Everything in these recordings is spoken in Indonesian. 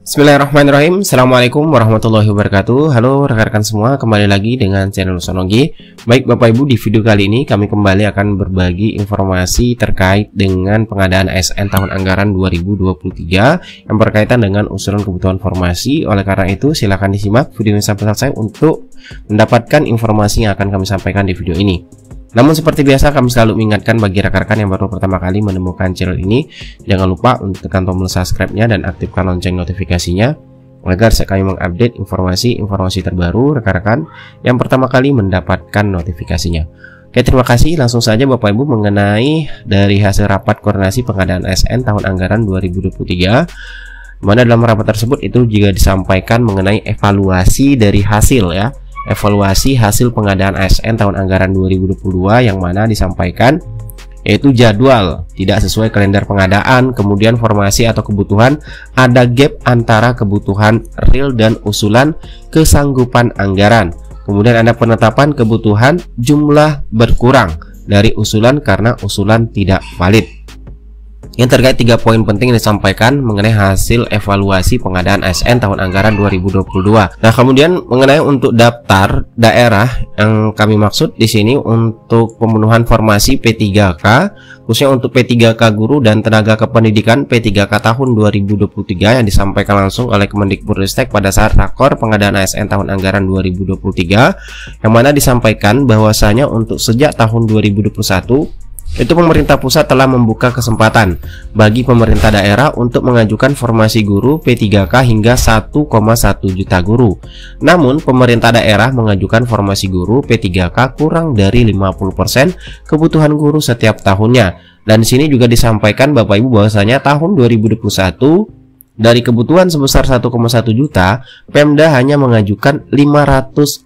Bismillahirrahmanirrahim. Assalamualaikum warahmatullahi wabarakatuh. Halo rekan-rekan semua, kembali lagi dengan channel Sonogi. Baik Bapak Ibu, di video kali ini kami kembali akan berbagi informasi terkait dengan pengadaan ASN tahun anggaran 2023 yang berkaitan dengan usulan kebutuhan formasi. Oleh karena itu, silakan disimak video ini sampai selesai untuk mendapatkan informasi yang akan kami sampaikan di video ini. Namun seperti biasa, kami selalu mengingatkan bagi rekan-rekan yang baru pertama kali menemukan channel ini, jangan lupa untuk tekan tombol subscribe-nya dan aktifkan lonceng notifikasinya agar kami mengupdate informasi terbaru rekan-rekan yang pertama kali mendapatkan notifikasinya. Oke, terima kasih. Langsung saja Bapak Ibu mengenai dari hasil rapat koordinasi pengadaan ASN tahun anggaran 2023, mana dalam rapat tersebut itu juga disampaikan mengenai evaluasi dari hasil evaluasi hasil pengadaan ASN tahun anggaran 2022 yang mana disampaikan yaitu jadwal tidak sesuai kalender pengadaan, kemudian formasi atau kebutuhan, ada gap antara kebutuhan real dan usulan kesanggupan anggaran, kemudian ada penetapan kebutuhan jumlah berkurang dari usulan karena usulan tidak valid. Yang terkait 3 poin penting yang disampaikan mengenai hasil evaluasi pengadaan ASN tahun anggaran 2022. Nah, kemudian mengenai untuk daftar daerah yang kami maksud di sini untuk pemenuhan formasi P3K, khususnya untuk P3K guru dan tenaga kependidikan P3K tahun 2023 yang disampaikan langsung oleh Kemendikbudristek pada saat rakor pengadaan ASN tahun anggaran 2023, yang mana disampaikan bahwasanya untuk sejak tahun 2021 itu pemerintah pusat telah membuka kesempatan bagi pemerintah daerah untuk mengajukan formasi guru P3K hingga 1,1 juta guru. Namun pemerintah daerah mengajukan formasi guru P3K kurang dari 50% kebutuhan guru setiap tahunnya. Dan di sini juga disampaikan Bapak Ibu bahwasanya tahun 2021 dari kebutuhan sebesar 1,1 juta, Pemda hanya mengajukan 506.000.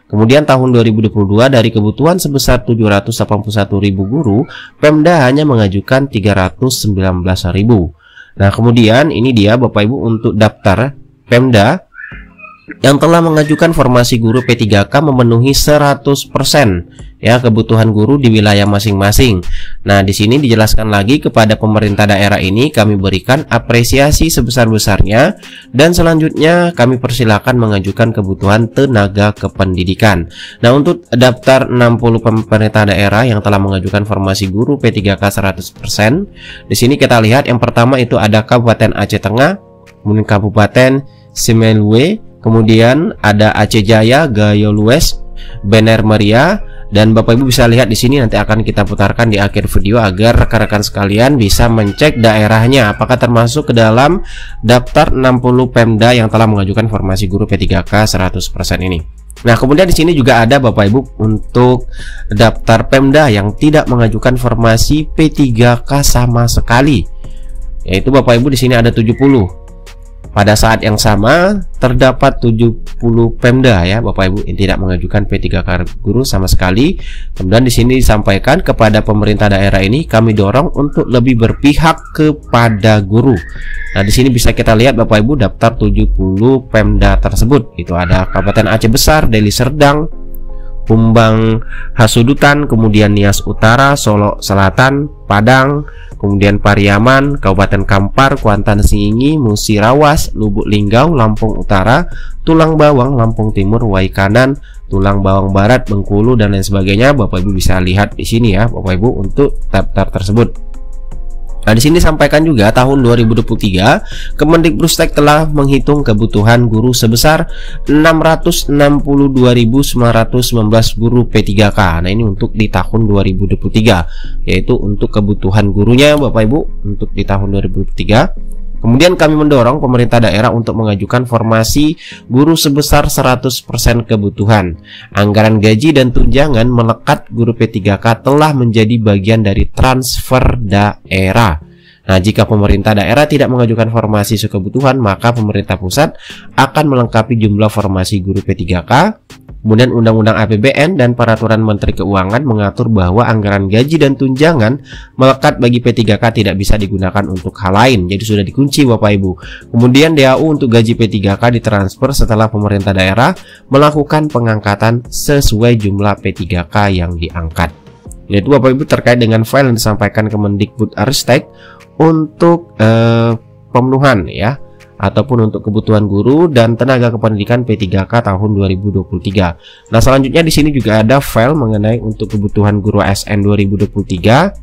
Kemudian tahun 2022 dari kebutuhan sebesar 781.000 guru, Pemda hanya mengajukan 319.000. Nah, kemudian ini dia Bapak Ibu untuk daftar Pemda yang telah mengajukan formasi guru P3K memenuhi 100% kebutuhan guru di wilayah masing-masing. Nah, di sini dijelaskan lagi kepada pemerintah daerah ini kami berikan apresiasi sebesar-besarnya dan selanjutnya kami persilakan mengajukan kebutuhan tenaga kependidikan. Nah, untuk daftar 60 pemerintah daerah yang telah mengajukan formasi guru P3K 100%, di sini kita lihat yang pertama itu ada Kabupaten Aceh Tengah, kemudian Kabupaten Semeluwe, kemudian ada Aceh Jaya, Gayo Lues, Bener Meriah, dan Bapak Ibu bisa lihat di sini nanti akan kita putarkan di akhir video agar rekan-rekan sekalian bisa mencek daerahnya apakah termasuk ke dalam daftar 60 Pemda yang telah mengajukan formasi guru P3K 100% ini. Nah, kemudian di sini juga ada Bapak Ibu untuk daftar Pemda yang tidak mengajukan formasi P3K sama sekali. Yaitu Bapak Ibu di sini ada 70. Pada saat yang sama terdapat 70 Pemda Bapak Ibu yang tidak mengajukan P3K guru sama sekali. Kemudian di sini disampaikan kepada pemerintah daerah ini kami dorong untuk lebih berpihak kepada guru. Nah, di sini bisa kita lihat Bapak Ibu daftar 70 Pemda tersebut. Itu ada Kabupaten Aceh Besar, Deli Serdang, Humbang Hasudutan, kemudian Nias Utara, Solo Selatan, Padang, kemudian Pariaman, Kabupaten Kampar, Kuantan Singingi, Musirawas, Lubuk Linggau, Lampung Utara, Tulang Bawang, Lampung Timur, Waikanan, Tulang Bawang Barat, Bengkulu, dan lain sebagainya. Bapak Ibu bisa lihat di sini Bapak Ibu untuk daftar tersebut. Nah, di sini disampaikan juga tahun 2023 Kemendikbudristek telah menghitung kebutuhan guru sebesar 662.919 guru P3K. Nah, ini untuk di tahun 2023, yaitu untuk kebutuhan gurunya Bapak Ibu untuk di tahun 2023. Kemudian kami mendorong pemerintah daerah untuk mengajukan formasi guru sebesar 100% kebutuhan. Anggaran gaji dan tunjangan melekat guru P3K telah menjadi bagian dari transfer daerah. Nah, jika pemerintah daerah tidak mengajukan formasi kebutuhan, maka pemerintah pusat akan melengkapi jumlah formasi guru P3K. Kemudian Undang-Undang APBN dan Peraturan Menteri Keuangan mengatur bahwa anggaran gaji dan tunjangan melekat bagi P3K tidak bisa digunakan untuk hal lain. Jadi sudah dikunci Bapak Ibu. Kemudian DAU untuk gaji P3K ditransfer setelah pemerintah daerah melakukan pengangkatan sesuai jumlah P3K yang diangkat. Yaitu Bapak Ibu terkait dengan file yang disampaikan Kemendikbudristek untuk pemenuhan ataupun untuk kebutuhan guru dan tenaga kependidikan P3K tahun 2023. Nah, selanjutnya di sini juga ada file mengenai untuk kebutuhan guru ASN 2023.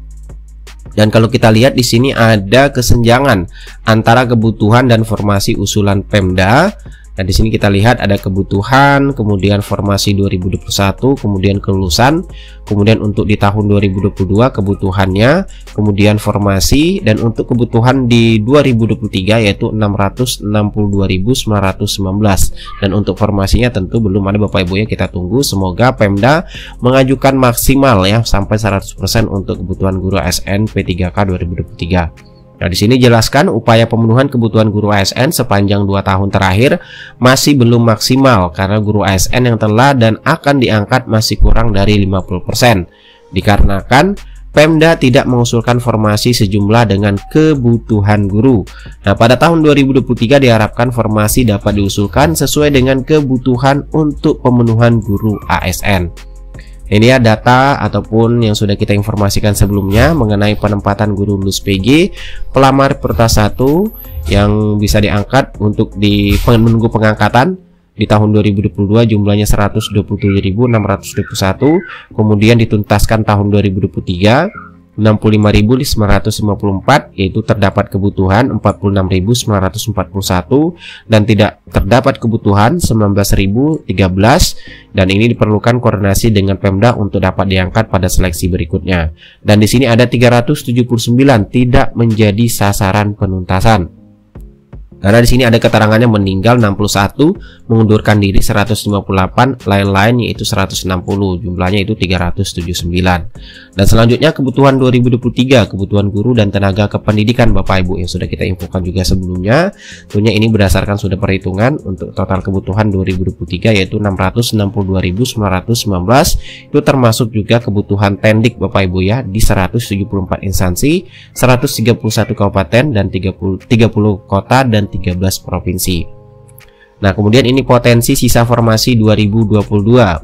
Dan kalau kita lihat di sini ada kesenjangan antara kebutuhan dan formasi usulan Pemda. Nah, di sini kita lihat ada kebutuhan, kemudian formasi 2021, kemudian kelulusan, kemudian untuk di tahun 2022 kebutuhannya, kemudian formasi, dan untuk kebutuhan di 2023 yaitu 662.919. Dan untuk formasinya tentu belum ada Bapak Ibu ya, kita tunggu. Semoga Pemda mengajukan maksimal ya sampai 100% untuk kebutuhan guru ASN P3K 2023. Nah, di sini jelaskan upaya pemenuhan kebutuhan guru ASN sepanjang 2 tahun terakhir masih belum maksimal karena guru ASN yang telah dan akan diangkat masih kurang dari 50%. Dikarenakan Pemda tidak mengusulkan formasi sejumlah dengan kebutuhan guru. Nah, pada tahun 2023 diharapkan formasi dapat diusulkan sesuai dengan kebutuhan untuk pemenuhan guru ASN. Ini ya data ataupun yang sudah kita informasikan sebelumnya mengenai penempatan guru lulus PG pelamar prioritas 1 yang bisa diangkat untuk menunggu pengangkatan di tahun 2022 jumlahnya 127.621, kemudian dituntaskan tahun 2023 65.954, yaitu terdapat kebutuhan 46.941 dan tidak terdapat kebutuhan 19.013, dan ini diperlukan koordinasi dengan Pemda untuk dapat diangkat pada seleksi berikutnya. Dan di sini ada 379 tidak menjadi sasaran penuntasan. Karena di sini ada keterangannya meninggal 61, mengundurkan diri 158, lain-lain yaitu 160, jumlahnya itu 379. Dan selanjutnya kebutuhan 2023, kebutuhan guru dan tenaga kependidikan Bapak Ibu yang sudah kita infokan juga sebelumnya. Tentunya ini berdasarkan sudah perhitungan untuk total kebutuhan 2023 yaitu 662.919, itu termasuk juga kebutuhan tendik Bapak Ibu ya di 174 instansi, 131 kabupaten dan 30 kota dan 13 provinsi. Nah, kemudian ini potensi sisa formasi 2022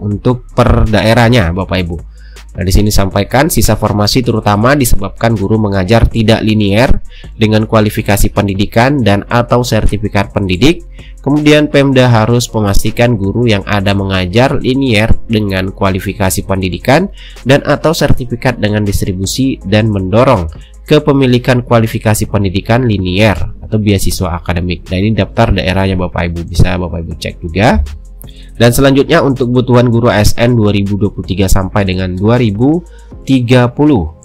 untuk per daerahnya Bapak Ibu. Nah, di sini sampaikan sisa formasi terutama disebabkan guru mengajar tidak linier dengan kualifikasi pendidikan dan atau sertifikat pendidik. Kemudian Pemda harus memastikan guru yang ada mengajar linier dengan kualifikasi pendidikan dan atau sertifikat dengan distribusi dan mendorong kepemilikan kualifikasi pendidikan linier atau beasiswa akademik. Nah, ini daftar daerahnya Bapak Ibu, bisa Bapak Ibu cek juga. Dan selanjutnya untuk kebutuhan guru ASN 2023 sampai dengan 2030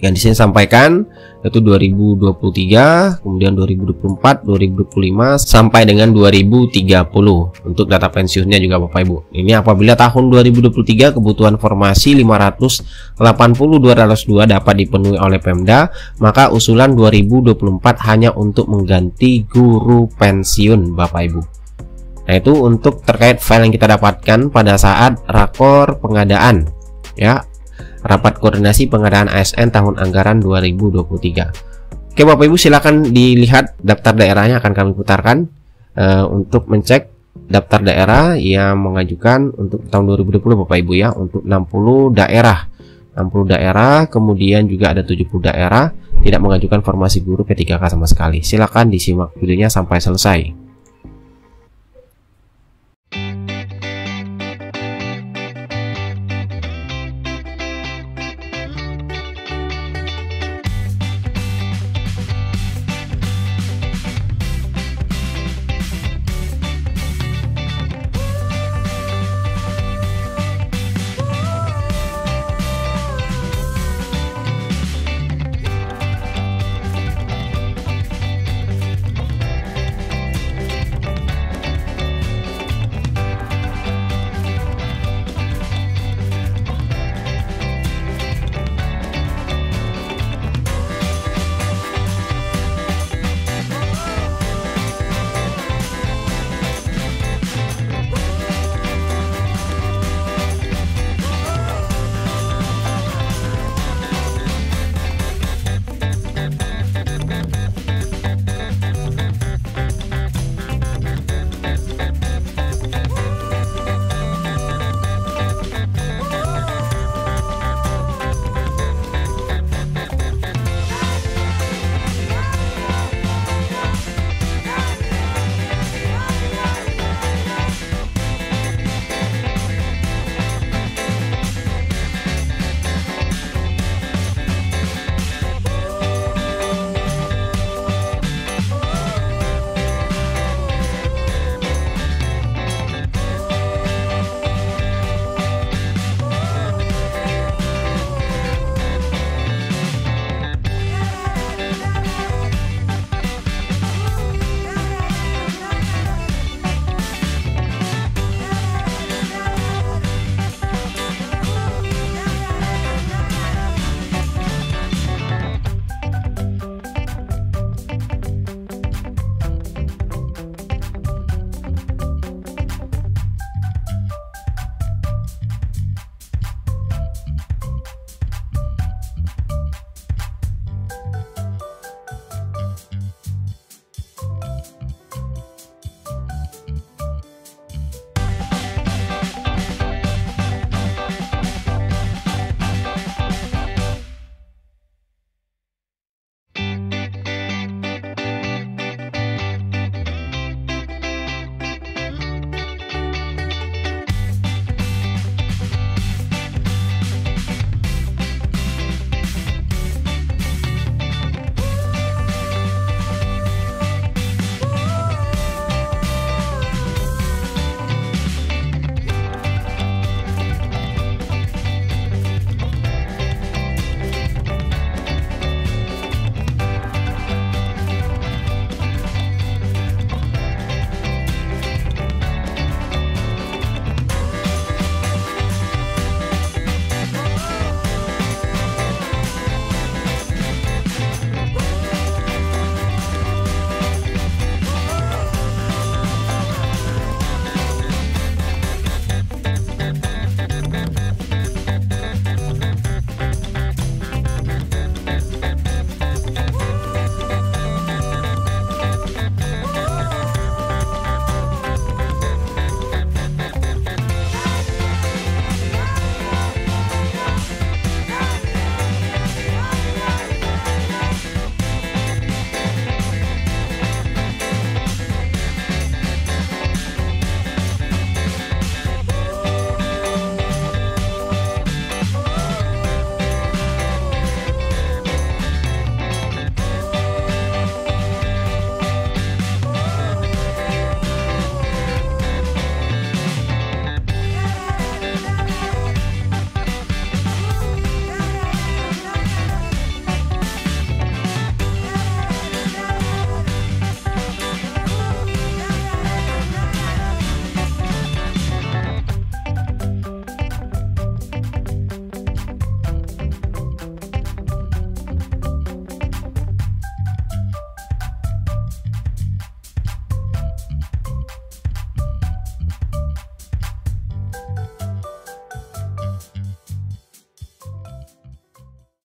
yang di sini sampaikan yaitu 2023, kemudian 2024, 2025 sampai dengan 2030 untuk data pensiunnya juga Bapak Ibu. Ini apabila tahun 2023 kebutuhan formasi 580.202 dapat dipenuhi oleh Pemda, maka usulan 2024 hanya untuk mengganti guru pensiun Bapak Ibu. Nah, itu untuk terkait file yang kita dapatkan pada saat rakor pengadaan ya, rapat koordinasi pengadaan ASN tahun anggaran 2023. Oke Bapak Ibu, silakan dilihat daftar daerahnya akan kami putarkan untuk mencek daftar daerah yang mengajukan untuk tahun 2020 Bapak Ibu ya, untuk 60 daerah. 60 daerah, kemudian juga ada 70 daerah tidak mengajukan formasi guru P3K sama sekali. Silakan disimak videonya sampai selesai.